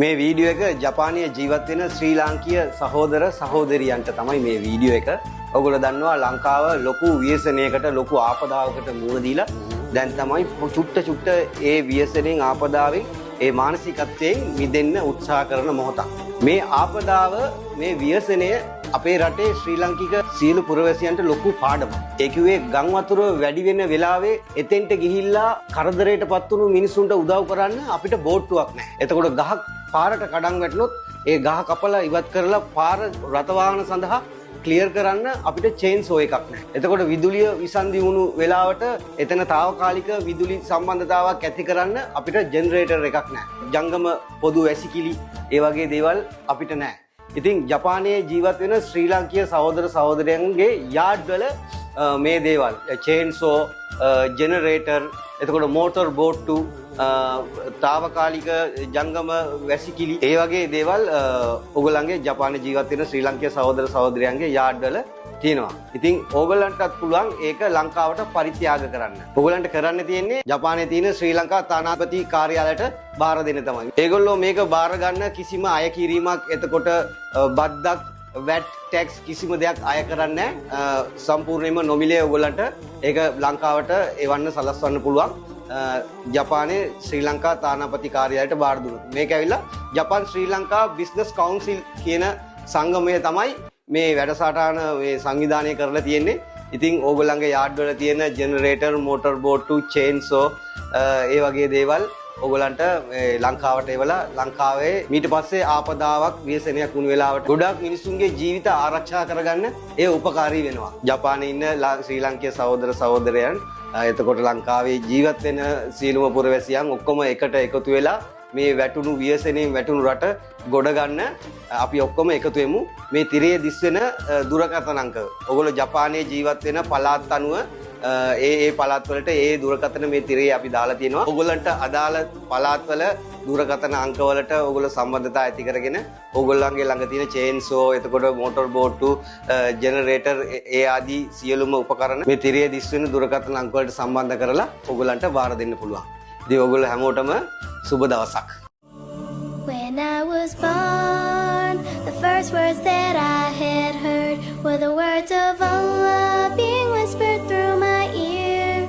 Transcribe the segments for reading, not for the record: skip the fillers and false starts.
මේ වීඩියෝ එක ජපානයේ ජීවත් වෙන ශ්‍රී ලාංකීය සහෝදර සහෝදරියන්ට තමයි මේ වීඩියෝ එක. ඔයගොල්ලෝ දන්නවා ලංකාව ලොකු ව්‍යසනයකට ලොකු ආපදාවකට මුහුණ දීලා දැන් තමයි චුට්ට ඒ ව්‍යසනයෙන් ආපදාවෙන් ඒ මානසිකත්වයෙන් මිදෙන්න උත්සාහ කරන මොහොතක්. මේ ආපදාව මේ ව්‍යසනය අපේ රටේ ශ්‍රී ලාංකික සියලු පුරවැසියන්ට ලොකු පාඩමක්. ඒ කිව්වේ ගම් වතුර වැඩි වෙන වෙලාවේ එතෙන්ට ගිහිල්ලා කරදරයටපත් වුණු මිනිසුන්ට උදව් කරන්න අපිට බෝට්ටුවක් නැහැ. එතකොට ගහක් පාරට කඩන් වැටුනොත් ඒ ගහ කපලා ඉවත් කරලා පාර රථ වාහන සඳහා ක්ලියර් කරන්න අපිට චේන්සෝ එකක් නැහැ. එතකොට විදුලිය විසන්ධි වුණු වෙලාවට එතන తాවකාලික විදුලි සම්බන්ධතාවක් ඇති කරන්න අපිට ජෙනරේටර් එකක් නැහැ. ජංගම පොදු වැසිකිලි ඒ වගේ දේවල් අපිට නැහැ. ඉතින් ජපානයේ ජීවත් වෙන ශ්‍රී ලාංකීය සහෝදර සහෝදරයන්ගේ යාඩ් වල මේ දේවල් චේන්සෝ ජෙනරේටර් එතකොට මෝටර් බෝට්ටු තාවකාලික ජංගම වැසිකිලි ඒ වගේ දේවල් ඔයගොල්ලන්ගේ ජපානයේ ජීවත් වෙන ශ්‍රී ලාංකීය සහෝදර සහෝදරයන්ගේ යාඩ් වල තියෙනවා. ඉතින් ඕගොල්ලන්ටත් පුළුවන් ඒක ලංකාවට පරිත්‍යාග කරන්න. ඕගොල්ලන්ට කරන්න තියෙන්නේ ජපානයේ තියෙන ශ්‍රී ලංකා තානාපති කාර්යාලයට බාර දෙන්න තමයි. ඒගොල්ලෝ මේක බාර ගන්න කිසිම අය කිරීමක් එතකොට බද්දක් වැට් ටැක්ස් කිසිම දෙයක් අය කරන්නේ නැහැ. සම්පූර්ණයෙන්ම නොමිලේ ඕගොල්ලන්ට ඒක ලංකාවට එවන්න සලස්වන්න පුළුවන්. ජපානයේ ශ්‍රී ලංකා තානාපති කාර්යාලයට බාර දුන්නොත්. මේක ඇවිල්ලා ජපාන් ශ්‍රී ලංකා බිස්නස් කවුන්සිල් කියන සංගමය තමයි මේ වැඩසටහන මේ සංවිධානය කරලා තියෙන්නේ. ඉතින් ඕගොල්ලන්ගේ යාඩ් වල තියෙන ජෙනරේටර්, මෝටර් බෝට්ටු, චේන්සෝ ඒ වගේ දේවල් ඕගොල්ලන්ට ලංකාවට එවලා ලංකාවේ ඊට පස්සේ ආපදාවක් ව්‍යසනයක් වුණු වෙලාවට ගොඩක් මිනිසුන්ගේ ජීවිත ආරක්ෂා කරගන්න ඒ උපකාරී වෙනවා. ජපානයේ ඉන්න ශ්‍රී ලාංකීය සහෝදර සහෝදරයන් එතකොට ලංකාවේ ජීවත් වෙන සියලුම පුරවැසියන් ඔක්කොම එකට එකතු වෙලා මේ වැටුණු ව්‍යසනයෙන් වැටුණු රට ගොඩ ගන්න අපි ඔක්කොම එකතු වෙමු. මේ තිරයේ දිස්වෙන දුරකථන අංක. ඔයගොල්ලෝ ජපානයේ ජීවත් වෙන පළාත් අනුව ඒ පළාත් වලට ඒ දුරකථන මේ තිරයේ අපි දාලා තියෙනවා. ඔයගොල්ලන්ට අදාළ පළාත් වල දුරකථන අංක වලට ඔයගොල්ලෝ සම්බන්ධතා ඇති කරගෙන ඔයගොල්ලන්ගේ ළඟ තියෙන චේන්සෝ එතකොට මෝටර් බෝට්ටු ජෙනරේටර් ඒ ආදී සියලුම උපකරණ මේ තිරයේ දිස්වෙන දුරකථන අංක වලට සම්බන්ධ කරලා ඔයගොල්ලන්ට බාර දෙන්න පුළුවන්. ඉතින් ඔයගොල්ලෝ හැමෝටම සුබ දවසක්. When I was born, the first words that I had heard were the words of Allah being whispered through my ear.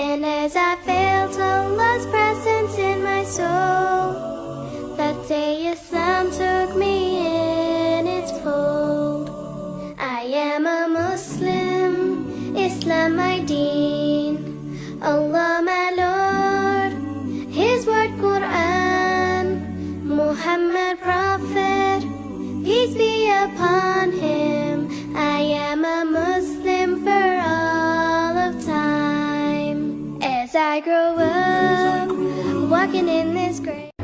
And as I felt Allah's presence in my soul, that day Islam took me in its fold. I am a Muslim, Islam my deen, Allah my Lord, His word Quran, Muhammad Prophet, peace be upon him. I am a Muslim for all of time. As I grow up, walking in this great